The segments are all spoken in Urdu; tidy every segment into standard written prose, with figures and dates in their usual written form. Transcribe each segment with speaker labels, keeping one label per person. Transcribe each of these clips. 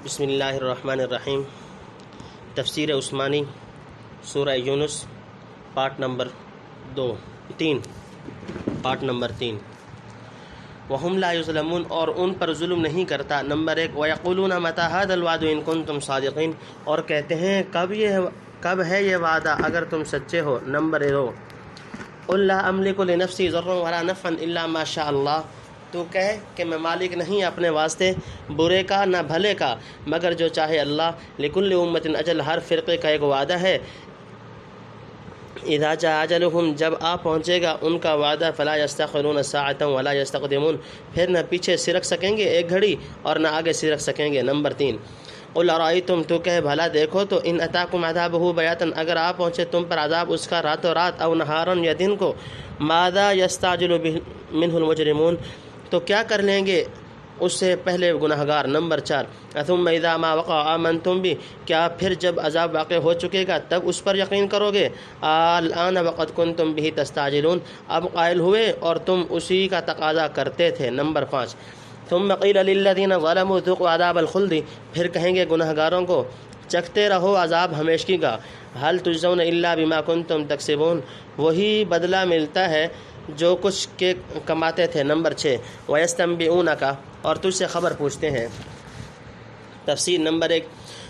Speaker 1: بسم اللہ الرحمن الرحیم۔ تفسیر عثمانی سورہ یونس پارٹ نمبر 3 وَهُمْ لَا يُظْلَمُونَ، اور ان پر ظلم نہیں کرتا۔ نمبر 1 وَيَقُولُونَ مَتَىٰ هَٰذَا الْوَعْدُ إِن كُنتُمْ صَادِقِينَ، اور کہتے ہیں کب ہے یہ وعدہ اگر تم سچے ہو۔ نمبر 2 قُل لَّا أَمْلِكُ لِنَفْسِي ضَرًّا وَلَا نَفْعًا إِلَّا مَا شَاءَ اللَّهُ، تو کہے کہ میں مالک نہیں اپنے واسطے برے کا نہ بھلے کا مگر جو چاہے اللہ۔ لِكُلِّ أُمَّةٍ أَجَلٌ، ہر فرقے کا ایک وعدہ ہے۔ اذا جاء اجلهم، جب آ پہنچے گا ان کا وعدہ، فلا يستأخرون ساعة ولا يستقدمون، پھر نہ پیچھے سرک سکیں گے ایک گھڑی اور نہ آگے سرک سکیں گے۔ نمبر 3 قل ارأيتم، تو کہے بھلا دیکھو تو، ان اتاکم عذابه بیاتا، اگر آ پہنچے تم پر عذاب اس کا راتوں رات، او نہارا، یا دن کو، ماذا يستعجل منه المجرمون، تو کیا کر لیں گے اس سے پہلے گناہگار۔ نمبر 4 ثم اذا ما وقع آمنتم بھی، کیا پھر جب عذاب واقع ہو چکے گا تب اس پر یقین کرو گے۔ الآن وقد کنتم به تستعجلون، اب قائل ہوئے اور تم اسی کا تقاضا کرتے تھے۔ نمبر 5 ثم قیل للذین ظلموا ذوقوا عذاب الخلد، پھر کہیں گے گناہگاروں کو چکھتے رہو عذاب ہمیشگی کا۔ هل تجزون الا بما کنتم تکسبون، وہی بدلہ ملتا ہے جو کچھ کے کماتے تھے۔ نمبر 6 وَيَسْتَنبِئُونَكَ، اور تجھ سے خبر پوچھتے ہیں۔ تفسیر نمبر 1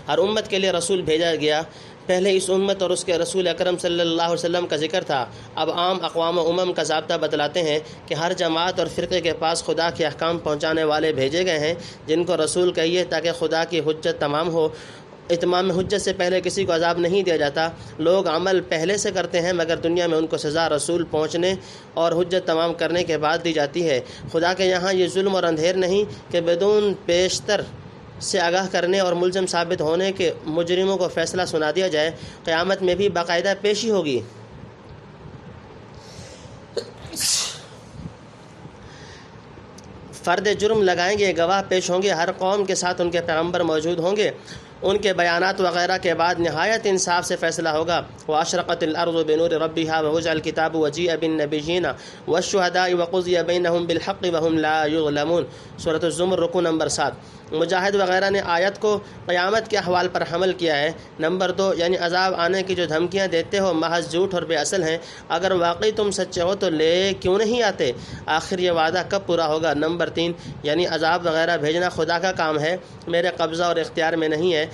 Speaker 1: ہر امت کے لیے رسول بھیجا گیا۔ پہلے اس امت اور اس کے رسول اکرم صلی اللہ علیہ وسلم کا ذکر تھا، اب عام اقوام و امم کا ضابطہ بتلاتے ہیں کہ ہر جماعت اور فرقے کے پاس خدا کے احکام پہنچانے والے بھیجے گئے ہیں، جن کو رسول کہیے تاکہ خدا کی حجت تمام ہو۔ اتمام حجت سے پہلے کسی کو عذاب نہیں دیا جاتا۔ لوگ عمل پہلے سے کرتے ہیں مگر دنیا میں ان کو سزا رسول پہنچنے اور حجت تمام کرنے کے بعد دی جاتی ہے۔ خدا کے یہاں یہ ظلم اور اندھیر نہیں کہ بدون پیشتر سے آگاہ کرنے اور ملزم ثابت ہونے کے مجرموں کو فیصلہ سنا دیا جائے۔ قیامت میں بھی باقاعدہ پیشی ہوگی۔ فرد جرم لگائیں گے، گواہ پیش ہوں گے، ہر قوم کے ساتھ ان کے پیغمبر موجود ہوں گے، ان کے بیانات وغیرہ کے بعد نہایت انصاف سے فیصلہ ہوگا۔ وَأَشْرَقَتِ الْأَرْضُ بِنُورِ رَبِّهَا وَوُضِعَ الْكِتَابُ وَجِيءَ بِالنَّبِيِّينَ وَالشُّهَدَاءِ وَقُضِيَ بَيْنَهُم بِالْحَقِّ وَهُمْ لَا يُظْلَمُونَ، سورۃ الزمر رکوع نمبر 7۔ مجاہد وغیرہ نے آیت کو قیامت کے احوال پر حمل کیا ہے۔ نمبر 2 یعنی عذاب آنے کی جو دھمکیاں دیتے ہو محض جھوٹ اور بے اصل ہیں، اگر واقعی تم سچے ہو تو لے کیوں نہیں آتے؟ آخر یہ وعدہ کب پورا ہوگا؟ نمبر 3 یعنی عذاب وغیرہ بھیجنا خدا کا کام ہے، میرے قبضہ اور اختیار میں نہیں ہے۔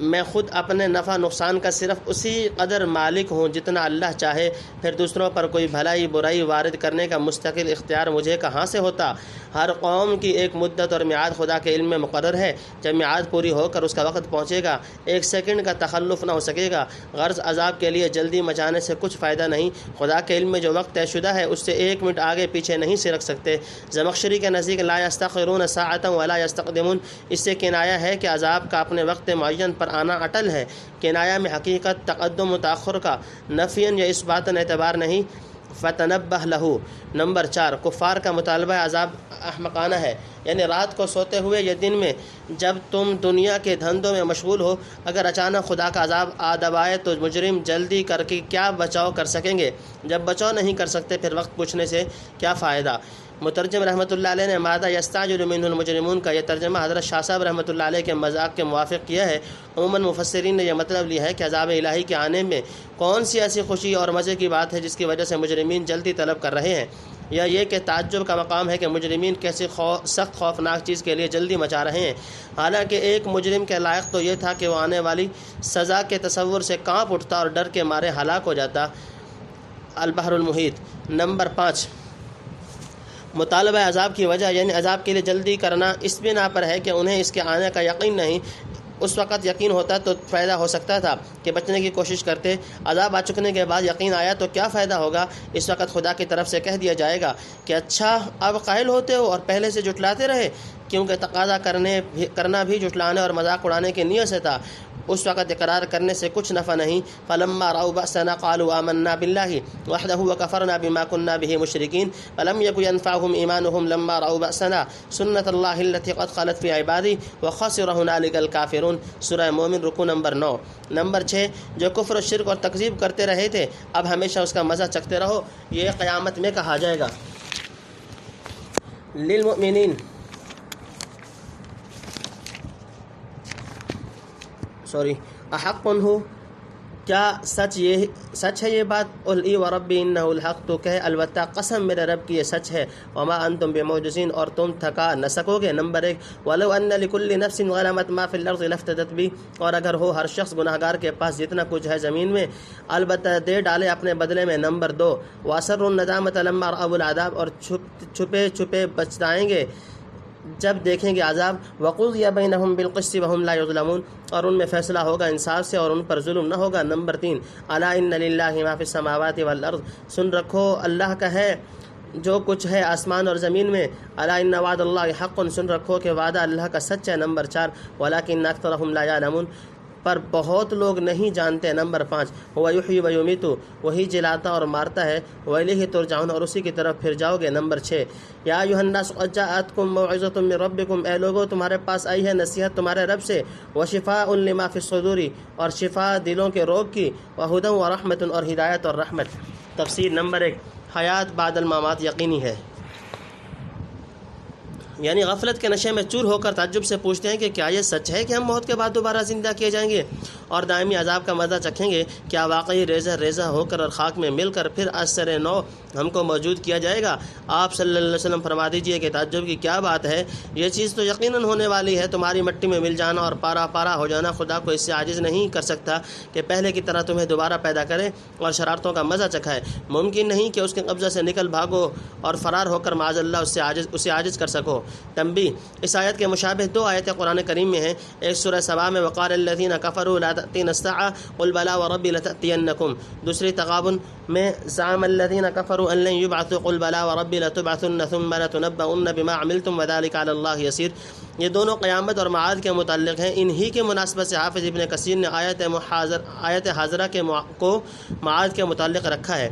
Speaker 1: میں خود اپنے نفع نقصان کا صرف اسی قدر مالک ہوں جتنا اللہ چاہے، پھر دوسروں پر کوئی بھلائی برائی وارد کرنے کا مستقل اختیار مجھے کہاں سے ہوتا؟ ہر قوم کی ایک مدت اور میعاد خدا کے علم میں مقرر ہے، جب میعاد پوری ہو کر اس کا وقت پہنچے گا ایک سیکنڈ کا تخلف نہ ہو سکے گا۔ غرض عذاب کے لیے جلدی مچانے سے کچھ فائدہ نہیں، خدا کے علم میں جو وقت طے شدہ ہے اس سے 1 منٹ آگے پیچھے نہیں سرک سکتے۔ زمخشری کے نزدیک لا یستأخرون ساعة ولا یستقدمون، اس سے کنایا ہے کہ عذاب کا اپنے وقت معین پر آنا اٹل ہے۔ کنایا میں حقیقت تقدم و تاخر کا نفیاً یا اثباتاً اعتبار نہیں۔ فتنبہ لہو۔ نمبر 4 کفار کا مطالبہ عذاب احمقانہ ہے، یعنی رات کو سوتے ہوئے یا دن میں جب تم دنیا کے دھندوں میں مشغول ہو، اگر اچانک خدا کا عذاب آ دبائے تو مجرم جلدی کر کے کیا بچاؤ کر سکیں گے؟ جب بچاؤ نہیں کر سکتے پھر وقت پوچھنے سے کیا فائدہ؟ مترجم رحمۃ اللہ علیہ نے ماذا یستعجل منہ المجرمون کا یہ ترجمہ حضرت شاہ صاحب رحمۃ اللہ علیہ کے مذاق کے موافق کیا ہے۔ عموماً مفسرین نے یہ مطلب لیا ہے کہ عذاب الہی کے آنے میں کون سی ایسی خوشی اور مزے کی بات ہے جس کی وجہ سے مجرمین جلدی طلب کر رہے ہیں، یا یہ کہ تعجب کا مقام ہے کہ مجرمین کیسی سخت خوفناک چیز کے لیے جلدی مچا رہے ہیں، حالانکہ ایک مجرم کے لائق تو یہ تھا کہ وہ آنے والی سزا کے تصور سے کانپ اٹھتا اور ڈر کے مارے ہلاک ہو جاتا۔ البحر المحیط۔ نمبر 5 مطالبہ عذاب کی وجہ یعنی عذاب کے لیے جلدی کرنا اس بنا پر ہے کہ انہیں اس کے آنے کا یقین نہیں۔ اس وقت یقین ہوتا تو فائدہ ہو سکتا تھا کہ بچنے کی کوشش کرتے، عذاب آ چکنے کے بعد یقین آیا تو کیا فائدہ ہوگا؟ اس وقت خدا کی طرف سے کہہ دیا جائے گا کہ اچھا اب قائل ہوتے ہو اور پہلے سے جھٹلاتے رہے، کیونکہ تقاضا کرنا بھی جھٹلانے اور مذاق اڑانے کی نیت سے تھا۔ اس وقت اقرار کرنے سے کچھ نفع نہیں۔ فلما رأوا بأسنا قالوا آمنا بالله وحده وكفرنا بما كنا به مشركين فلم يكن ينفعهم إيمانهم لما رأوا بأسنا سنة الله التي قد خلت في عبادي وخسر هنالك الكافرون، سورہ مومن رکوع نمبر 9۔ نمبر 6 جو کفر و شرک اور تکذیب کرتے رہے تھے اب ہمیشہ اس کا مزہ چکھتے رہو، یہ قیامت میں کہا جائے گا۔ للمؤمنین احق ہو، کیا سچ ہے یہ بات؟ قل ای وربی انہ الحق، تو کہے البتہ قسم میرے رب کی یہ سچ ہے، وما انتم بمعجزین، اور تم تھکا نہ سکو گے۔ نمبر 1 ولو ان لکل نفس ظلمت ما فی الارض لافتدت بھی، اور اگر ہو ہر شخص گناہگار کے پاس جتنا کچھ ہے زمین میں البتہ دے ڈالے اپنے بدلے میں۔ نمبر 2 واسروا الندامۃ لما رأوا العذاب، اور چھپے چھپے پچھتائیں گے جب دیکھیں گے عذاب۔ وقضی بینہم بالقسط وہم لا یظلمون، اور ان میں فیصلہ ہوگا انصاف سے اور ان پر ظلم نہ ہوگا۔ نمبر 3 الا ان للہ ما فی السماوات والارض، سن رکھو اللہ کا ہے جو کچھ ہے آسمان اور زمین میں۔ الا ان وعد اللہ حق، سن رکھو کہ وعدہ اللہ کا سچ ہے۔ نمبر 4 ولکن اکثرهم لا یعلمون، پر بہت لوگ نہیں جانتے۔ نمبر 5 هو یحیی و یمیت، وہی جلاتا اور مارتا ہے، والیہ ترجعون، اور اسی کی طرف پھر جاؤ گے۔ نمبر 6 یا ایھا الناس قد جاءتکم موعظۃ من ربکم، اے لوگو تمہارے پاس آئی ہے نصیحت تمہارے رب سے، وشفاء لما فی الصدور، اور شفا دلوں کے روگ کی، وہدی و رحمت، اور ہدایت اور رحمت۔ تفسیر نمبر 1 حیات بعد الممات یقینی ہے، یعنی غفلت کے نشے میں چور ہو کر تعجب سے پوچھتے ہیں کہ کیا یہ سچ ہے کہ ہم موت کے بعد دوبارہ زندہ کیے جائیں گے اور دائمی عذاب کا مزہ چکھیں گے؟ کیا واقعی ریزہ ریزہ ہو کر اور خاک میں مل کر پھر از سر نو ہم کو موجود کیا جائے گا؟ آپ صلی اللہ علیہ وسلم فرما دیجئے کہ تعجب کی کیا بات ہے، یہ چیز تو یقیناً ہونے والی ہے۔ تمہاری مٹی میں مل جانا اور پارا پارا ہو جانا خدا کو اس سے عاجز نہیں کر سکتا کہ پہلے کی طرح تمہیں دوبارہ پیدا کرے اور شرارتوں کا مزہ چکھائے۔ ممکن نہیں کہ اس کے قبضہ سے نکل بھاگو اور فرار ہو کر معاذ اللہ اسے عاجز کر سکو۔ تنبیہ، اس آیت کے مشابہ 2 آیتیں قرآن کریم میں ہیں۔ ایک سورہ سبا میں وقال الذین کفروا لا تأتینا الساعة قل بلی وربی لتأتینکم، دوسری تغابن میں زعم الذین کفروا ان لن یبعثوا قل بلی وربی لتبعثن ثم لتنبؤن بما عملتم وذلک علی اللہ یسیر۔ یہ دونوں قیامت اور معاد کے متعلق ہیں۔ انہی کے مناسبت سے حافظ ابن کثیر نے آیت حاضرہ کو معاد کے متعلق رکھا ہے۔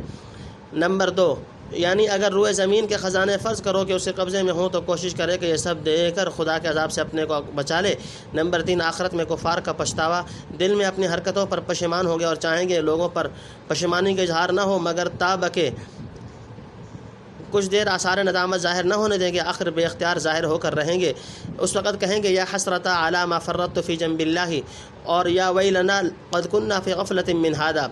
Speaker 1: نمبر 2 یعنی اگر روئے زمین کے خزانے فرض کرو کہ اس کے قبضے میں ہوں تو کوشش کرے کہ یہ سب دے کر خدا کے عذاب سے اپنے کو بچا لے۔ نمبر 3 آخرت میں کفار کا پچھتاوا، دل میں اپنی حرکتوں پر پشیمان ہو گے اور چاہیں گے لوگوں پر پشیمانی کا اظہار نہ ہو، مگر تابکہ کچھ دیر آثار ندامت ظاہر نہ ہونے دیں گے، آخر بے اختیار ظاہر ہو کر رہیں گے۔ اس وقت کہیں گے یا حسرتا علی ما فرطت فی جنب اللہ، اور یا ویلنا قد کنا فی غفلۃ من ھذا۔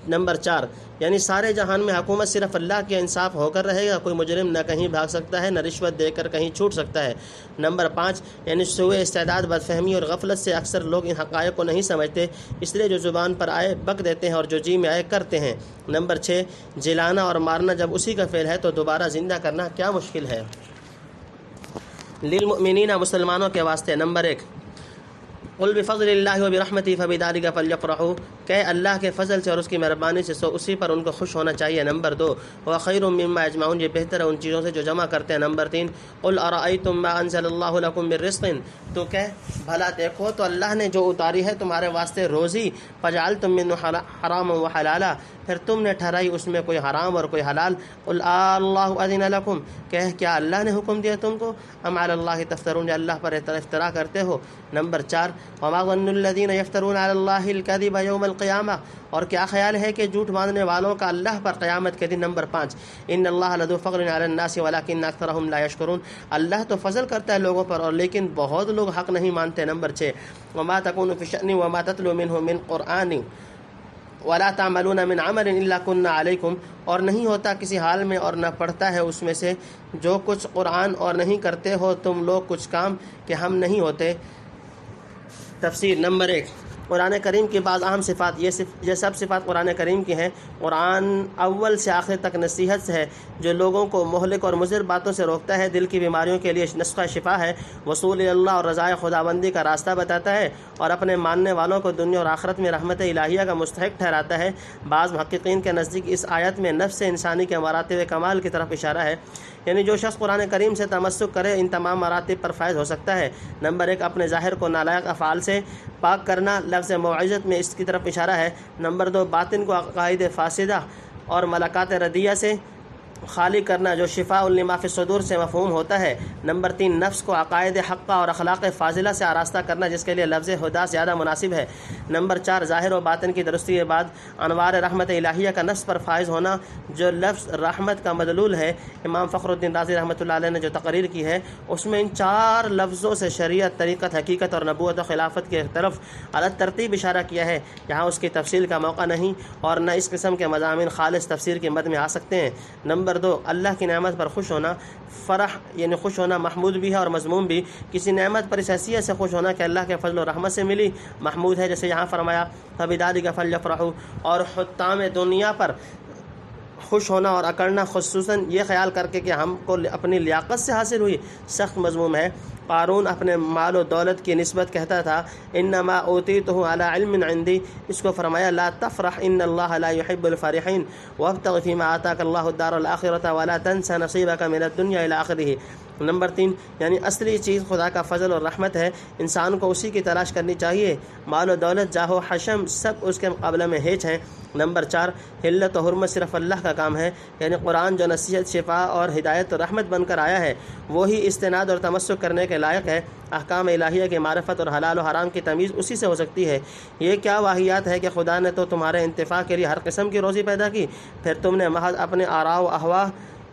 Speaker 1: نمبر 4 یعنی سارے جہان میں حکومت صرف اللہ کے انصاف ہو کر رہے گا، کوئی مجرم نہ کہیں بھاگ سکتا ہے نہ رشوت دے کر کہیں چھوٹ سکتا ہے۔ نمبر 5 یعنی سوء استعداد، بدفہمی اور غفلت سے اکثر لوگ ان حقائق کو نہیں سمجھتے، اس لیے جو زبان پر آئے بک دیتے ہیں اور جو جی میں آئے کرتے ہیں۔ نمبر 6 جلانا اور مارنا جب اسی کا فعل ہے تو دوبارہ زندہ کرنا کیا مشکل ہے۔ للمؤمنین، مسلمانوں کے واسطے۔ نمبر 1 قل بفضل اللہ وبرحمتہ فبذلک فلیفرحوا، کہ اللہ کے فضل سے اور اس کی مہربانی سے اسی پر ان کو خوش ہونا چاہیے۔ نمبر 2 وخیر مما یجمعون، یہ بہتر ہے ان چیزوں سے جو جمع کرتے ہیں۔ نمبر 3 قل ارأیتم ما انزل اللہ لکم من رزق، تو کہ بھلا دیکھو تو اللہ نے جو اتاری ہے تمہارے واسطے روزی، فجعلتم منہ حراما وحلالا، پھر تم نے ٹھہرائی اس میں کوئی حرام اور کوئی حلال۔ قل اللہ اذن لکم، کہ کیا اللہ نے حکم دیا تم کو؟ ام علی اللہ تفترون، یا اللہ پر افترا کرتے ہو۔ نمبر 4 وما ظن الذین یفترون علی اللہ الکذب یوم القیامہ، اور کیا خیال ہے کہ جھوٹ باندھنے والوں کا اللہ پر قیامت کے دن۔ نمبر 5 ان اللہ لذو فضل علی الناس ولکن اکثرهم لا یشکرون، اللہ تو فضل کرتا ہے لوگوں پر اور لیکن بہت لوگ حق نہیں مانتے۔ نمبر 6 وما تکون فی شأن وما تتلو منہ من قرآن ولا تعملون من عمل الا كنا علیکم، اور نہیں ہوتا کسی حال میں اور نہ پڑھتا ہے اس میں سے جو کچھ قرآن، اور نہیں کرتے ہو تم لوگ کچھ کام کہ ہم نہیں ہوتے۔ تفسیر نمبر 1 قرآن کریم کی بعض اہم صفات، یہ سب صفات قرآن کریم کی ہیں۔ قرآن اول سے آخر تک نصیحت سے ہے جو لوگوں کو مہلک اور مضر باتوں سے روکتا ہے، دل کی بیماریوں کے لیے نسخہ شفا ہے، وصول اللہ اور رضائے خداوندی کا راستہ بتاتا ہے، اور اپنے ماننے والوں کو دنیا اور آخرت میں رحمت الہیہ کا مستحق ٹھہراتا ہے۔ بعض محققین کے نزدیک اس آیت میں نفس انسانی کے مراتب کمال کی طرف اشارہ ہے، یعنی جو شخص قرآن کریم سے تمسک کرے ان تمام مراتب پر فائز ہو سکتا ہے۔ نمبر 1 اپنے ظاہر کو نالائق افعال سے پاک کرنا، لفظ موعظت میں اس کی طرف اشارہ ہے۔ نمبر 2 باطن کو عقائد فاسدہ اور ملکات ردیہ سے خالی کرنا جو شفاء لما فی الصدور سے مفہوم ہوتا ہے۔ نمبر 3 نفس کو عقائد حقہ اور اخلاق فاضلہ سے آراستہ کرنا جس کے لیے لفظ ہدا زیادہ مناسب ہے۔ نمبر 4 ظاہر و باطن کی درستی کے بعد انوار رحمت الہیہ کا نفس پر فائز ہونا جو لفظ رحمت کا مدلول ہے۔ امام فخر الدین رازی رحمۃ اللہ علیہ نے جو تقریر کی ہے اس میں ان 4 لفظوں سے شریعت، طریقت، حقیقت اور نبوت و خلافت کی طرف الگ ترتیب اشارہ کیا ہے۔ یہاں اس کی تفصیل کا موقع نہیں اور نہ اس قسم کے مضامین خالص تفسیر کی مد میں آ سکتے ہیں۔ نمبر 2 اللہ کی نعمت پر خوش ہونا۔ فرح یعنی خوش ہونا محمود بھی ہے اور مذموم بھی۔ کسی نعمت پر اس حیثیت سے خوش ہونا کہ اللہ کے فضل و رحمت سے ملی محمود ہے، جیسے یہاں فرمایا فَبِذَلِكَ فَلْيَفْرَحُوا، اور حطام دنیا پر خوش ہونا اور اکڑنا خصوصاً یہ خیال کر کے کہ ہم کو اپنی لیاقت سے حاصل ہوئی سخت مذموم ہے۔ قارون اپنے مال و دولت کی نسبت کہتا تھا انما اوتیتہ علی علم عندی، اس کو فرمایا لا تفرح ان اللہ لا يحب الفرحین وابتغ فیما آتاک اللہ الدار الآخرة ولا تنس نصیبک من الدنیا الی آخرہ۔ نمبر 3 یعنی اصلی چیز خدا کا فضل اور رحمت ہے، انسان کو اسی کی تلاش کرنی چاہیے، مال و دولت، جاہ و حشم سب اس کے مقابلے میں ہیچ ہیں۔ نمبر 4 حلت و حرمت صرف اللہ کا کام ہے، یعنی قرآن جو نصیحت، شفا اور ہدایت و رحمت بن کر آیا ہے وہی استناد اور تمسک کرنے کے لائق ہے۔ احکام الہیہ کی معرفت اور حلال و حرام کی تمیز اسی سے ہو سکتی ہے۔ یہ کیا واہیات ہے کہ خدا نے تو تمہارے انتفاع کے لیے ہر قسم کی روزی پیدا کی، پھر تم نے محض اپنے آراء و اہواء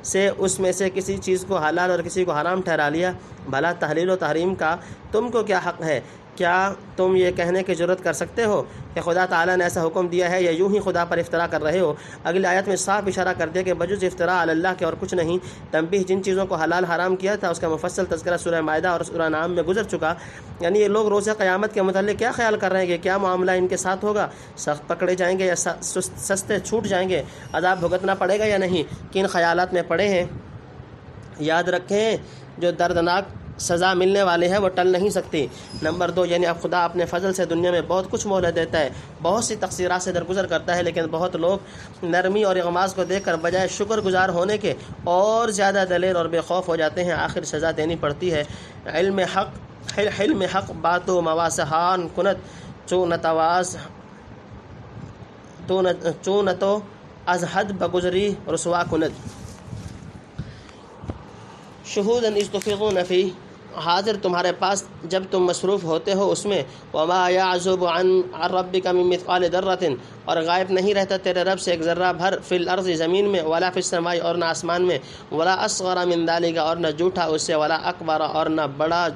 Speaker 1: سے اس میں سے کسی چیز کو حلال اور کسی کو حرام ٹھہرا لیا۔ بھلا تحلیل و تحریم کا تم کو کیا حق ہے؟ کیا تم یہ کہنے کی جرت کر سکتے ہو کہ خدا تعالیٰ نے ایسا حکم دیا ہے یا یوں ہی خدا پر افطرا کر رہے ہو؟ اگلی آیت میں صاف اشارہ کر دیا کہ بجز افطرا علی اللہ کے اور کچھ نہیں۔ تنبیہ جن چیزوں کو حلال حرام کیا تھا اس کا مفصل تذکرہ سورہ مائدہ اور سورہ انعام میں گزر چکا۔ یعنی یہ لوگ روز قیامت کے متعلق کیا خیال کر رہے ہیں کہ کیا معاملہ ان کے ساتھ ہوگا؟ سخت پکڑے جائیں گے یا سستے چھوٹ جائیں گے؟ عذاب بھگتنا پڑے گا یا نہیں؟ کن خیالات میں پڑے ہیں؟ یاد رکھیں جو دردناک سزا ملنے والے ہیں وہ ٹل نہیں سکتی۔ نمبر 2 یعنی اب خدا اپنے فضل سے دنیا میں بہت کچھ مہلت دیتا ہے، بہت سی تقصیرات سے درگزر کرتا ہے، لیکن بہت لوگ نرمی اور اغماز کو دیکھ کر بجائے شکر گزار ہونے کے اور زیادہ دلیر اور بے خوف ہو جاتے ہیں، آخر سزا دینی پڑتی ہے۔ حلم حق باتو مواسحان کنت چونتو از حد بگزری رسوا کند شہوداً اذ تفیضون فیہ، حاضر تمہارے پاس جب تم مصروف ہوتے ہو اس میں۔ وما یعزب عن ربک من مثقال ذرۃ، اور غائب نہیں رہتا تیرے رب سے ایک ذرہ بھر، فی الارض زمین میں، ولا فی السماء اور نہ آسمان میں، ولا اصغر من ذلک اور نہ جھوٹا اس سے، ولا اکبر اور نہ بڑا،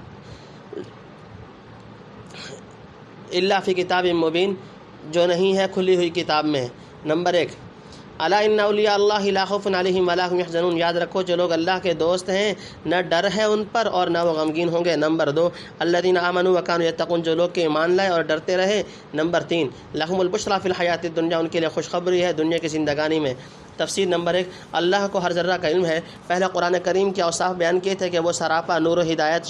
Speaker 1: الا فی کتاب مبین جو نہیں ہے کھلی ہوئی کتاب میں۔ نمبر 1 الا ان اولیاء اللہ لا خوف علیہم ولا هم یحزنون، یاد رکھو جو لوگ اللہ کے دوست ہیں نہ ڈر ہے ان پر اور نہ وہ غمگین ہوں گے۔ نمبر 2 الذین آمنوا وکانوا یتقون، جو لوگ کے ایمان لائے اور ڈرتے رہے۔ نمبر 3 لہم البشریٰ فی الحیات الدنیا، ان کے لیے خوشخبری ہے دنیا کی زندگانی میں۔ تفسیر نمبر 1 اللہ کو ہر ذرہ کا علم ہے۔ پہلے قرآن کریم کے اوصاف بیان کیے تھے کہ وہ سراپا نور و ہدایت،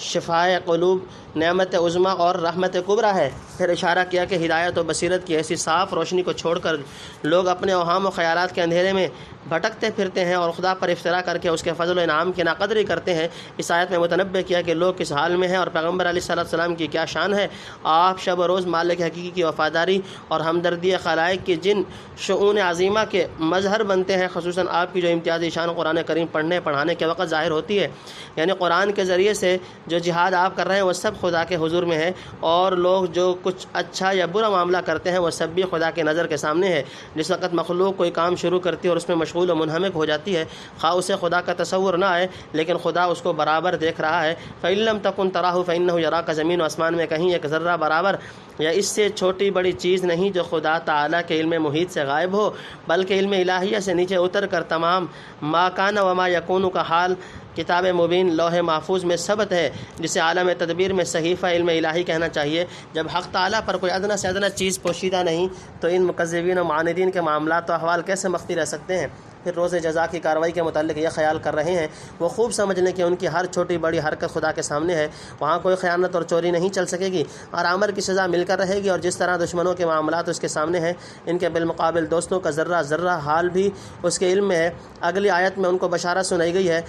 Speaker 1: شفائے قلوب، نعمت عظمیٰ اور رحمت کبریٰ ہے۔ پھر اشارہ کیا کہ ہدایت و بصیرت کی ایسی صاف روشنی کو چھوڑ کر لوگ اپنے اوہام و خیالات کے اندھیرے میں بھٹکتے پھرتے ہیں اور خدا پر افطرا کر کے اس کے فضل و انعام کی ناقدری کرتے ہیں۔ اس آیت میں متنبہ کیا کہ لوگ کس حال میں ہیں اور پیغمبر علیہ السلام کی کیا شان ہے۔ آپ شب و روز مالک حقیقی کی وفاداری اور ہمدردی خلائق کی جن شؤون عظیمہ کے مظہر بنتے ہیں، خصوصاً آپ کی جو امتیازی شان قرآن کریم پڑھنے پڑھانے کے وقت ظاہر ہوتی ہے، یعنی قرآن کے ذریعے سے جو جہاد آپ کر رہے ہیں وہ سب خدا کے حضور میں ہے، اور لوگ جو کچھ اچھا یا برا معاملہ کرتے ہیں وہ سب بھی خدا کے نظر کے سامنے ہے۔ جس وقت مخلوق کوئی کام شروع کرتی ہے اور اس میں مشغول و منہمک ہو جاتی ہے، خواہ اسے خدا کا تصور نہ آئے لیکن خدا اس کو برابر دیکھ رہا ہے۔ فَإِن لَّمْ تَكُن تَرَاهُ فَإِنَّهُ يَرَاكَ، زمین و آسمان میں کہیں ایک ذرہ برابر یا اس سے چھوٹی بڑی چیز نہیں جو خدا تعالیٰ کے علم محیط سے غائب ہو، بلکہ علم الہیہ سے نیچے اتر کر تمام ما کان وما یکون کا حال کتاب مبین لوح محفوظ میں ثبت ہے، جسے عالم تدبیر میں صحیفہ علم الہی کہنا چاہیے۔ جب حق تعالیٰ پر کوئی ادنا سے ادنا چیز پوشیدہ نہیں تو ان مکذبین و معاندین کے معاملات و احوال کیسے مخفی رہ سکتے ہیں؟ پھر روز جزا کی کارروائی کے متعلق یہ خیال کر رہے ہیں وہ خوب سمجھ لیں کہ ان کی ہر چھوٹی بڑی حرکت خدا کے سامنے ہے، وہاں کوئی خیانت اور چوری نہیں چل سکے گی، اور آمر کی سزا مل کر رہے گی، اور جس طرح دشمنوں کے معاملات اس کے سامنے ہیں، ان کے بالمقابل دوستوں کا ذرہ ذرہ حال بھی اس کے علم میں ہے۔ اگلی آیت میں ان کو بشارت سنائی گئی ہے۔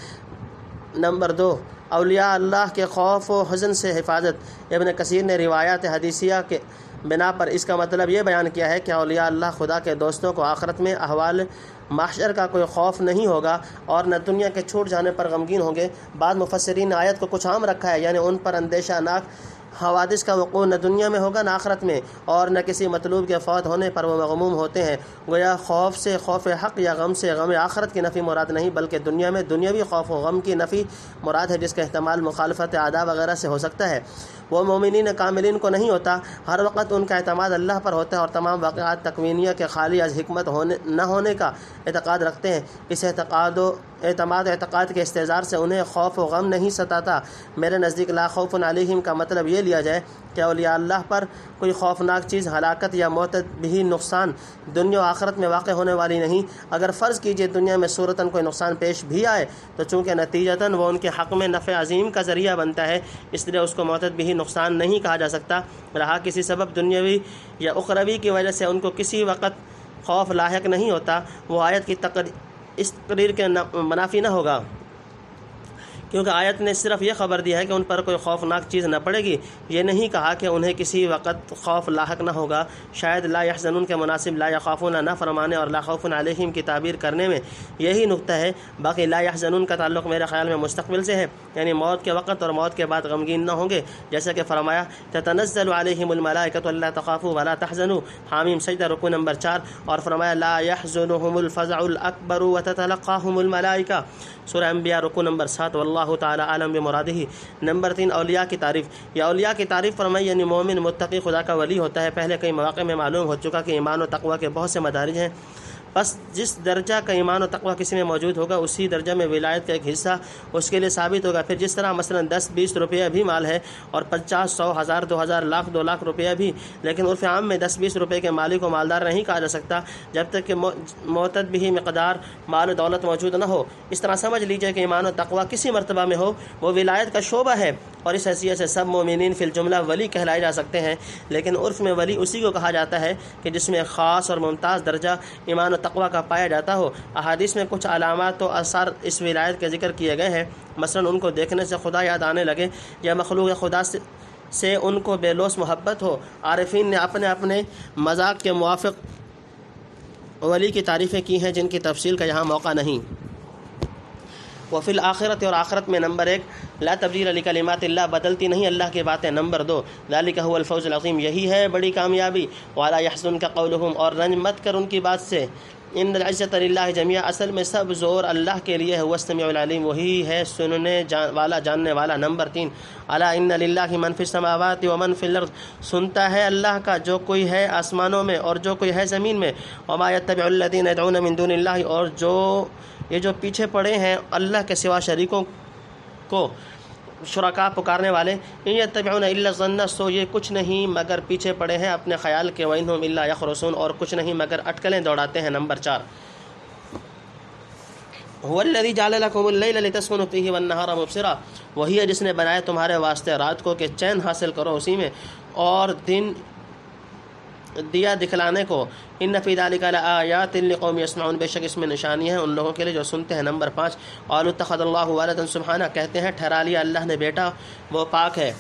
Speaker 1: نمبر 2 اولیاء اللہ کے خوف و حزن سے حفاظت۔ ابن کثیر نے روایات حدیثیہ کے بنا پر اس کا مطلب یہ بیان کیا ہے کہ اولیاء اللہ خدا کے دوستوں کو آخرت میں احوال محشر کا کوئی خوف نہیں ہوگا اور نہ دنیا کے چھوٹ جانے پر غمگین ہوں گے۔ بعض مفسرین نے آیت کو کچھ عام رکھا ہے، یعنی ان پر اندیشہ ناک حوادث کا وقوع نہ دنیا میں ہوگا نہ آخرت میں، اور نہ کسی مطلوب کے فوت ہونے پر وہ مغموم ہوتے ہیں۔ گویا خوف سے خوف حق یا غم سے غم آخرت کی نفی مراد نہیں، بلکہ دنیا میں دنیاوی خوف و غم کی نفی مراد ہے، جس کا احتمال مخالفت اعداء وغیرہ سے ہو سکتا ہے۔ وہ مومنین کاملین کو نہیں ہوتا، ہر وقت ان کا اعتماد اللہ پر ہوتا ہے اور تمام واقعات تکوینیہ کے خالی از حکمت نہ ہونے کا اعتقاد رکھتے ہیں۔ اس اعتقاد کے استحضار سے انہیں خوف و غم نہیں ستاتا۔ میرے نزدیک لا خوف علیہم کا مطلب یہ لیا جائے کہ اولیاء اللہ پر کوئی خوفناک چیز، ہلاکت یا موت بھی نقصان دنیا و آخرت میں واقع ہونے والی نہیں۔ اگر فرض کیجئے دنیا میں صورتاً کوئی نقصان پیش بھی آئے تو چونکہ نتیجتاً وہ ان کے حق میں نفع عظیم کا ذریعہ بنتا ہے، اس لیے اس کو موت بھی نقصان نہیں کہا جا سکتا۔ رہا کسی سبب دنیاوی یا اخروی کی وجہ سے ان کو کسی وقت خوف لاحق نہیں ہوتا، وہ آیت کی اس تقریر کے منافی نہ ہوگا، کیونکہ آیت نے صرف یہ خبر دی ہے کہ ان پر کوئی خوفناک چیز نہ پڑے گی، یہ نہیں کہا کہ انہیں کسی وقت خوف لاحق نہ ہوگا۔ شاید لا یحزنون کے مناسب لا یخافون نہ فرمانے اور لا خوف علیہم کی تعبیر کرنے میں یہی نقطہ ہے۔ باقی لا یحزنون کا تعلق میرے خیال میں مستقبل سے ہے، یعنی موت کے وقت اور موت کے بعد غمگین نہ ہوں گے، جیسا کہ فرمایا تتنزل علیہم الملائکۃ الا تخافوا ولا تحزنوا، حامیم سجدہ رکوع نمبر 4، اور فرمایا لا یحزنهم الفزع الاکبر وتتلقاهم الملائکہ، سورہ انبیاء رکوع نمبر 7۔ واللہ تعالی عالم بمرادہ۔ نمبر 3، اولیاء کی تعریف۔ یا اولیاء کی تعریف فرمائی یعنی مومن متقی خدا کا ولی ہوتا ہے۔ پہلے کئی مواقع میں معلوم ہو چکا کہ ایمان و تقوی کے بہت سے مدارج ہیں، بس جس درجہ کا ایمان و تقوی کسی میں موجود ہوگا اسی درجہ میں ولایت کا ایک حصہ اس کے لیے ثابت ہوگا۔ پھر جس طرح مثلا 10-20 روپیہ بھی مال ہے اور 50-100 1000 2000 لاکھ 2 لاکھ روپیہ بھی، لیکن عرف عام میں 10-20 روپے کے مالک کو مالدار نہیں کہا جا سکتا جب تک کہ معتد بھی مقدار مال و دولت موجود نہ ہو۔ اس طرح سمجھ لیجئے کہ ایمان و تقوی کسی مرتبہ میں ہو وہ ولایت کا شعبہ ہے، اور اس حیثیت سے سب مومنین فی الجملہ ولی کہلائے جا سکتے ہیں، لیکن عرف میں ولی اسی کو کہا جاتا ہے کہ جس میں خاص اور ممتاز درجہ ایمان و تقوی کا پایا جاتا ہو۔ احادیث میں کچھ علامات و آثار اس ولایت کے ذکر کیے گئے ہیں، مثلا ان کو دیکھنے سے خدا یاد آنے لگے یا مخلوق خدا سے ان کو بے لوث محبت ہو۔ عارفین نے اپنے اپنے مذاق کے موافق ولی کی تعریفیں کی ہیں جن کی تفصیل کا یہاں موقع نہیں۔ وفی الآخرت، اور آخرت میں نمبر 1 لا تبدیل لکلمات اللہ، بدلتی نہیں اللہ کی باتیں۔ نمبر 2 ذالک هو الفوز العظیم، یہی ہے بڑی کامیابی۔ ولا یحزنک قولہم، اور رنج مت کر ان کی بات سے۔ ان العزت للہ جمیعا، اصل میں سب زور اللہ کے لیے ہے۔ هو السمیع العلیم، وہی ہے سننے والا جاننے والا۔ نمبر 3 الا ان للہ من فی السماوات ومن فی الارض، سنتا ہے اللہ کا جو کوئی ہے آسمانوں میں اور جو کوئی ہے زمین میں۔ وما یتبع الذین یدعون من دون اللہ، اور یہ جو پیچھے پڑے ہیں اللہ کے سوا شریکوں کو شرکا پکارنے والے، ان یتبعون الا الظن، سو یہ کچھ نہیں مگر پیچھے پڑے ہیں اپنے خیال کے۔ وانہم الا یخرصون، اور کچھ نہیں مگر اٹکلیں دوڑاتے ہیں۔ نمبر 4 هو الذی جعل لکم اللیل لتسکنوا فیہ والنہار مبصرا، وہی ہے جس نے بنایا تمہارے واسطے رات کو کہ چین حاصل کرو اسی میں، اور دن دیا دکھلانے کو۔ ان فی ذلک لآیات لقوم یسمعون، بے شک اس میں نشانی ہے ان لوگوں کے لیے جو سنتے ہیں۔ نمبر 5 قالوا اتخذ اللہ ولدا سبحانہ، کہتے ہیں ٹھہرا لیا اللہ نے بیٹا، وہ پاک ہے۔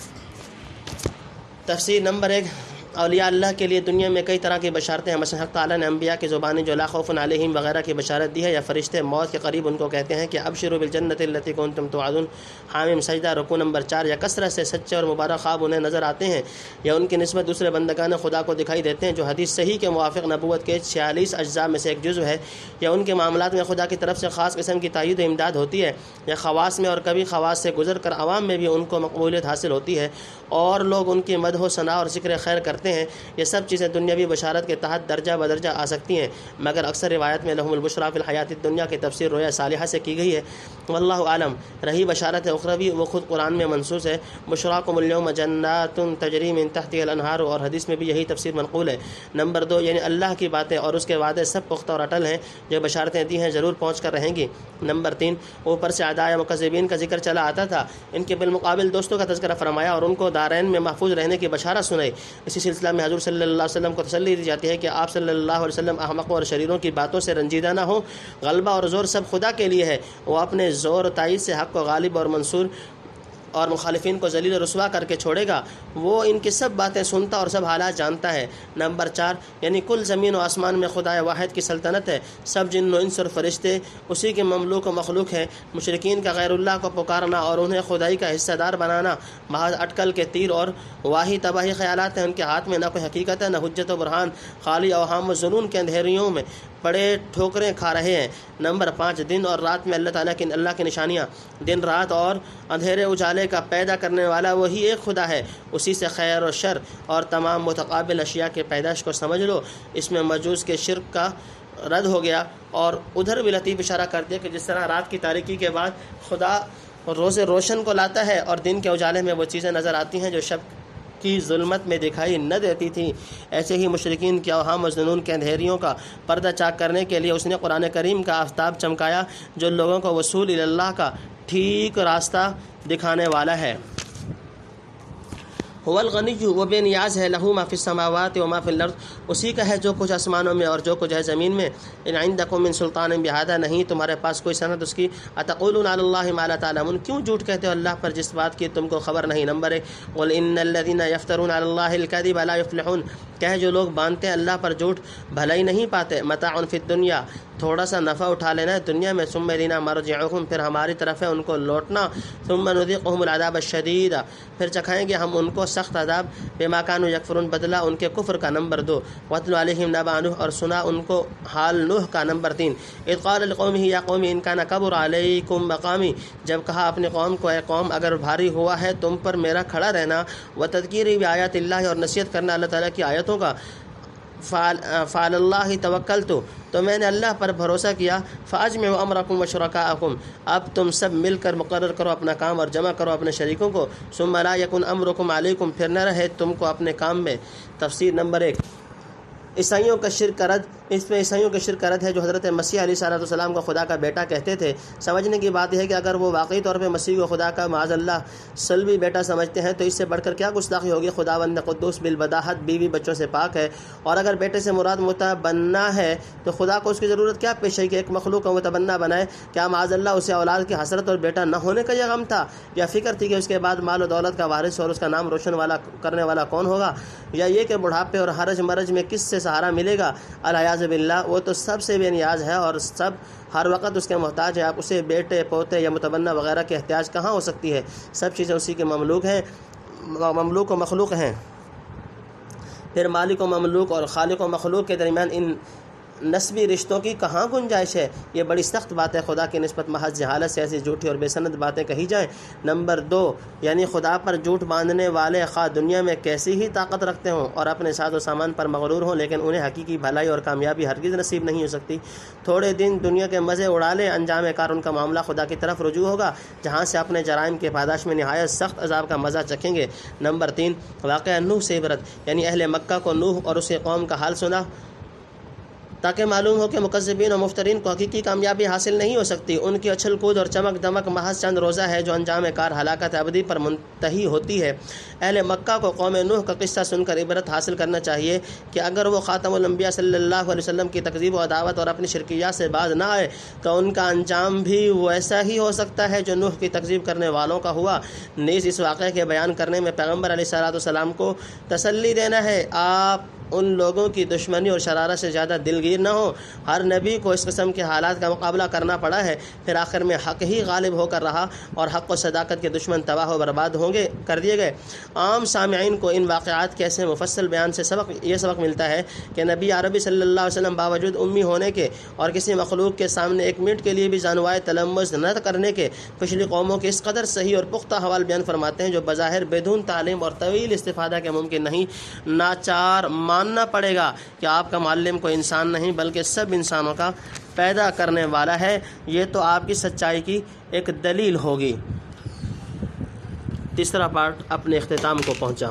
Speaker 1: تفسیر نمبر 1، اولیاء اللہ کے لیے دنیا میں کئی طرح کی بشارتیں ہیں، مثلا حق تعالیٰ نے انبیاء کی زبانی جو لا خوف علیہم وغیرہ کی بشارت دی ہے، یا فرشتے موت کے قریب ان کو کہتے ہیں کہ ابشروا بالجنۃ التی کنتم توعدون۔ حامیم سجدہ رکوع نمبر 4، یا کثرت سے سچے اور مبارک خواب انہیں نظر آتے ہیں یا ان کی نسبت دوسرے بندگان خدا کو دکھائی دیتے ہیں، جو حدیث صحیح کے موافق نبوت کے 46 اجزاء میں سے ایک جزو ہے، یا ان کے معاملات میں خدا کی طرف سے خاص قسم کی تائید و امداد ہوتی ہے، یا خواص میں اور کبھی خواص سے گزر کر عوام میں بھی ان کو مقبولیت حاصل ہوتی ہے اور لوگ ان کی مدح و ثناء اور ذکر خیر کرتے ہیں۔ یہ سب چیزیں دنیاوی بشارت کے تحت درجہ بدرجہ آ سکتی ہیں، مگر اکثر روایت میں لہم البشریٰ فی الحیات الدنیا کی تفسیر رؤیا صالحہ سے کی گئی ہے، واللہ عالم۔ رہی بشارت اخروی، وہ خود قرآن میں منصوص ہے، بشراکم اليوم جنات تجری من تحتها الانہار، اور حدیث میں بھی یہی تفسیر منقول ہے۔ نمبر 2 یعنی اللہ کی باتیں اور اس کے وعدے سب پختہ اور اٹل ہیں، جو بشارتیں دی ہیں ضرور پہنچ کر رہیں گی۔ نمبر 3 اوپر سے اعداء مکذبین کا ذکر چلا آتا تھا، ان کے بالمقابل دوستوں کا تذکرہ فرمایا اور ان کو دارین میں محفوظ رہنے کی بشارت سنائی۔ اسی سلسلہ میں حضور صلی اللہ علیہ وسلم کو تسلی دی جاتی ہے کہ آپ صلی اللہ علیہ وسلم احمقوں اور شریروں کی باتوں سے رنجیدہ نہ ہوں، غلبہ اور زور سب خدا کے لیے ہے، وہ اپنے زور و تائید سے حق کو غالب اور منصور اور مخالفین کو ذلیل و رسوا کر کے چھوڑے گا، وہ ان کی سب باتیں سنتا اور سب حالات جانتا ہے۔ نمبر 4 یعنی کل زمین و آسمان میں خدا واحد کی سلطنت ہے، سب جن و انس اور فرشتے اسی کے مملوک و مخلوق ہیں۔ مشرکین کا غیر اللہ کو پکارنا اور انہیں خدائی کا حصہ دار بنانا محض اٹکل کے تیر اور واہی تباہی خیالات ہیں۔ ان کے ہاتھ میں نہ کوئی حقیقت ہے نہ حجت و برہان، خالی اوہام و ظنون کے اندھیریوں میں بڑے ٹھوکریں کھا رہے ہیں۔ نمبر 5 دن اور رات میں اللہ کی نشانیاں، دن رات اور اندھیرے اجالے کا پیدا کرنے والا وہی ایک خدا ہے، اسی سے خیر و شر اور تمام متقابل اشیاء کے پیدائش کو سمجھ لو۔ اس میں مجوس کے شرک کا رد ہو گیا، اور ادھر بھی لطیف اشارہ کر دیا کہ جس طرح رات کی تاریکی کے بعد خدا روز روشن کو لاتا ہے اور دن کے اجالے میں وہ چیزیں نظر آتی ہیں جو شب کی ظلمت میں دکھائی نہ دیتی تھی، ایسے ہی مشرکین کے اوہام و ظنون کے اندھیریوں کا پردہ چاک کرنے کے لیے اس نے قرآن کریم کا آفتاب چمکایا جو لوگوں کو وصول الی اللہ کا ٹھیک راستہ دکھانے والا ہے۔ هو الغنی، وہ بے نیاز ہے، لہو ما فی السماوات و ما فی الارض، اسی کا ہے جو کچھ آسمانوں میں اور جو کچھ ہے زمین میں۔ ان عندکم من سلطان بہذا، نہیں تمہارے پاس کوئی سند اس کی۔ اتقولون علی اللہ ما لا تعلمون، کیوں جھوٹ کہتے ہو اللہ پر جس بات کی تم کو خبر نہیں۔ نمبر 1 قل ان الذین یفترون علی اللہ الکذب لا یفلحون، کہے جو لوگ باندھتے ہیں اللہ پر جھوٹ بھلائی نہیں پاتے۔ متاع فی الدنیا، تھوڑا سا نفع اٹھا لینا ہے دنیا میں، ثم الینا مرجعہم، پھر ہماری طرف ہے ان کو لوٹنا، ثم نذیقہم العذاب الشدید، پھر چکھائیں گے ہم ان کو سخت عذاب، بما کانوا یکفرون، بدلہ ان کے کفر کا۔ نمبر 2 واتل علیہم نبأ نوح، اور سنا ان کو حال نوح کا۔ نمبر 3 اذ قال لقومہ یا قوم ان کان کبر علیکم مقامی، جب کہا اپنی قوم کو اے قوم اگر بھاری ہوا ہے تم پر میرا کھڑا رہنا، وتذکیری بآیات اللہ، اور نصیحت کرنا اللہ تعالیٰ کی آیتوں کا، فعلی اللہ توکلت، تو میں نے اللہ پر بھروسہ کیا، فاجمعوا امرکم وشرکاءکم، اب تم سب مل کر مقرر کرو اپنا کام اور جمع کرو اپنے شریکوں کو، ثم لا یکن امرکم علیکم، پھر نہ رہے تم کو اپنے کام میں۔ تفسیر نمبر 1 عیسائیوں کا شرک رد، اس میں عیسائیوں کے شرک رد ہے جو حضرت مسیح علیہ السلام کو خدا کا بیٹا کہتے تھے۔ سمجھنے کی بات یہ ہے کہ اگر وہ واقعی طور پہ مسیح کو خدا کا معاذ اللہ صلبی بیٹا سمجھتے ہیں تو اس سے بڑھ کر کیا گستاخی ہوگی۔ خداوند قدوس بالبداہت بیوی بچوں سے پاک ہے، اور اگر بیٹے سے مراد متبنہ ہے تو خدا کو اس کی ضرورت کیا پیش ہے کہ ایک مخلوق کو متبنہ بنائے؟ کیا معاذ اللہ اسے اولاد کی حسرت اور بیٹا نہ ہونے کا یہ غم تھا، یا فکر تھی کہ اس کے بعد مال و دولت کا وارث اور اس کا نام روشن کرنے والا کون ہوگا، یا یہ کہ بڑھاپے اور حرج مرج میں کس سے سہارا ملے گا؟ العیاذ باللہ، وہ تو سب سے بے نیاز ہے اور سب ہر وقت اس کے محتاج ہے۔ آپ اسے بیٹے پوتے یا متبنہ وغیرہ کے احتیاج کہاں ہو سکتی ہے؟ سب چیزیں اسی کے مملوک و مخلوق ہیں۔ پھر مالک و مملوک اور خالق و مخلوق کے درمیان ان نسبی رشتوں کی کہاں گنجائش ہے؟ یہ بڑی سخت بات ہے، خدا کی نسبت محض جہالت سے ایسی جھوٹی اور بے سند باتیں کہی جائیں۔ نمبر 2 یعنی خدا پر جھوٹ باندھنے والے خواہ دنیا میں کیسی ہی طاقت رکھتے ہوں اور اپنے ساز و سامان پر مغرور ہوں، لیکن انہیں حقیقی بھلائی اور کامیابی ہرگز نصیب نہیں ہو سکتی۔ تھوڑے دن دنیا کے مزے اڑا لیں، انجام کار ان کا معاملہ خدا کی طرف رجوع ہوگا، جہاں سے اپنے جرائم کے پاداش میں نہایت سخت عذاب کا مزہ چکھیں گے۔ نمبر 3 واقعہ نوح سے عبرت، یعنی اہل مکہ کو نوح اور اس کی قوم کا حال سنا تاکہ معلوم ہو کہ مکذبین و مفترین کو حقیقی کامیابی حاصل نہیں ہو سکتی۔ ان کی اچھل کود اور چمک دمک محض چند روزہ ہے جو انجام کار ہلاکت ابدی پر منتہی ہوتی ہے۔ اہل مکہ کو قوم نوح کا قصہ سن کر عبرت حاصل کرنا چاہیے کہ اگر وہ خاتم الانبیاء صلی اللہ علیہ وسلم کی تکذیب و عداوت اور اپنی شرکیات سے باز نہ آئے تو ان کا انجام بھی ویسا ہی ہو سکتا ہے جو نوح کی تکذیب کرنے والوں کا ہوا۔ نیز اس واقعے کے بیان کرنے میں پیغمبر علیہ السلام کو تسلی دینا ہے، آپ ان لوگوں کی دشمنی اور شرارت سے زیادہ دلگیر نہ ہو۔ ہر نبی کو اس قسم کے حالات کا مقابلہ کرنا پڑا ہے، پھر آخر میں حق ہی غالب ہو کر رہا اور حق و صداقت کے دشمن تباہ و برباد کر دیے گئے۔ عام سامعین کو ان واقعات کے ایسے مفصل بیان سے یہ سبق ملتا ہے کہ نبی عربی صلی اللہ علیہ وسلم باوجود امی ہونے کے اور کسی مخلوق کے سامنے ایک منٹ کے لیے بھی جانوائے تلمس نہ کرنے کے پچھلی قوموں کے اس قدر صحیح اور پختہ حوال بیان فرماتے ہیں جو بظاہر بدون تعلیم اور طویل استفادہ کے ممکن نہیں۔ ناچار ماننا پڑے گا کہ آپ کا معلم کوئی انسان نہیں بلکہ سب انسانوں کا پیدا کرنے والا ہے، یہ تو آپ کی سچائی کی ایک دلیل ہوگی۔ تیسرا پارٹ اپنے اختتام کو پہنچا۔